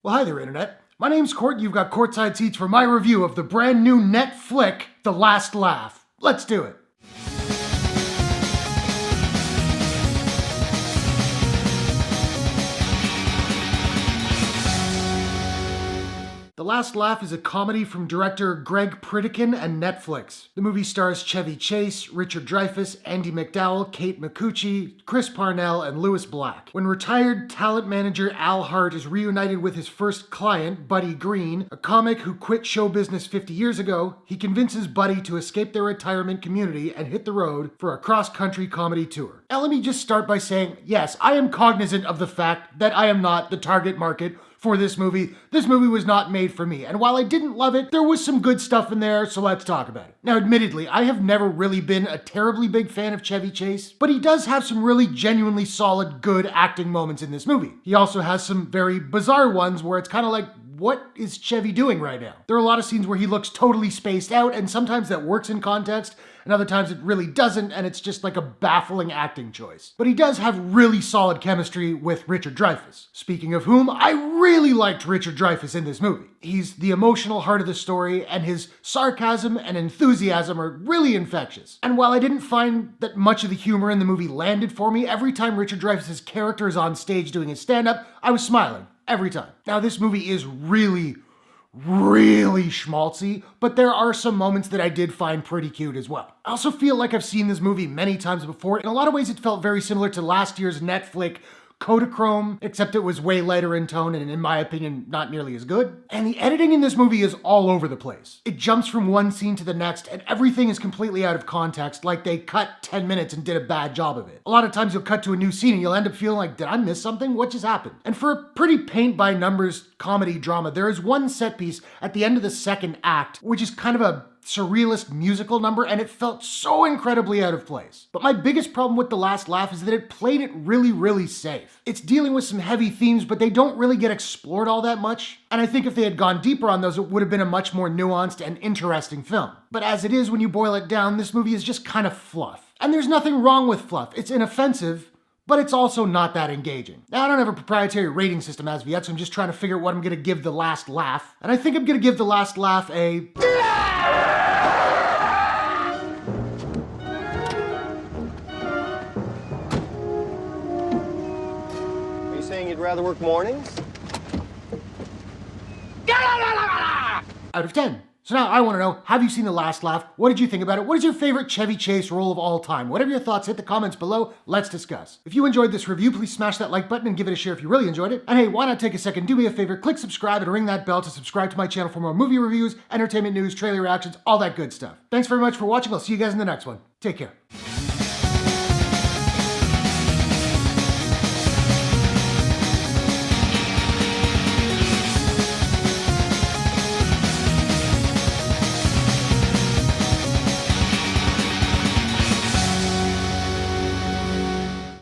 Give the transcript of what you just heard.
Well, hi there, Internet. My name's Court, and you've got courtside seats for my review of the brand new net flick, The Last Laugh. Let's do it. The Last Laugh is a comedy from director Greg Pritikin and Netflix. The movie stars Chevy Chase, Richard Dreyfuss, Andie MacDowell, Kate Micucci, Chris Parnell, and Louis Black. When retired talent manager Hart is reunited with his first client, Buddy Green, a comic who quit show business 50 years ago, he convinces Buddy to escape their retirement community and hit the road for a cross-country comedy tour. Now let me just start by saying, yes, I am cognizant of the fact that I am not the target market for this movie. This movie was not made for me, and while I didn't love it, there was some good stuff in there, so let's talk about it. Now, admittedly, I have never really been a terribly big fan of Chevy Chase, but he does have some really genuinely solid, good acting moments in this movie. He also has some very bizarre ones where it's kind of like, what is Chevy doing right now? There are a lot of scenes where he looks totally spaced out, and sometimes that works in context, and other times it really doesn't, and it's just like a baffling acting choice. But he does have really solid chemistry with Richard Dreyfuss. Speaking of whom, I really liked Richard Dreyfuss in this movie. He's the emotional heart of the story, and his sarcasm and enthusiasm are really infectious. And while I didn't find that much of the humor in the movie landed for me, every time Richard Dreyfuss's character is on stage doing his stand-up, I was smiling. Every time. Now, this movie is really schmaltzy, but there are some moments that I did find pretty cute as well. I also feel like I've seen this movie many times before. In a lot of ways, it felt very similar to last year's Netflix Kodachrome, except it was way lighter in tone and, in my opinion, not nearly as good. And the editing in this movie is all over the place. It jumps from one scene to the next, and everything is completely out of context, like they cut 10 minutes and did a bad job of it. A lot of times you'll cut to a new scene and you'll end up feeling like, did I miss something? What just happened? And for a pretty paint-by-numbers comedy drama, there is one set piece at the end of the second act, which is kind of a surrealist musical number, and it felt so incredibly out of place. But my biggest problem with The Last Laugh is that it played it really safe. It's dealing with some heavy themes, but they don't really get explored all that much. And I think if they had gone deeper on those, it would have been a much more nuanced and interesting film. But as it is, when you boil it down, this movie is just kind of fluff. And there's nothing wrong with fluff. It's inoffensive, but it's also not that engaging. Now, I don't have a proprietary rating system as of yet, so I'm just trying to figure out what I'm gonna give The Last Laugh. And I think I'm gonna give The Last Laugh a... Are you saying you'd rather work mornings? Out of 10. So now I want to know, have you seen The Last Laugh? What did you think about it? What is your favorite Chevy Chase role of all time? Whatever your thoughts, hit the comments below. Let's discuss. If you enjoyed this review, please smash that like button and give it a share if you really enjoyed it. And hey, why not take a second, do me a favor, click subscribe and ring that bell to subscribe to my channel for more movie reviews, entertainment news, trailer reactions, all that good stuff. Thanks very much for watching. I'll see you guys in the next one. Take care.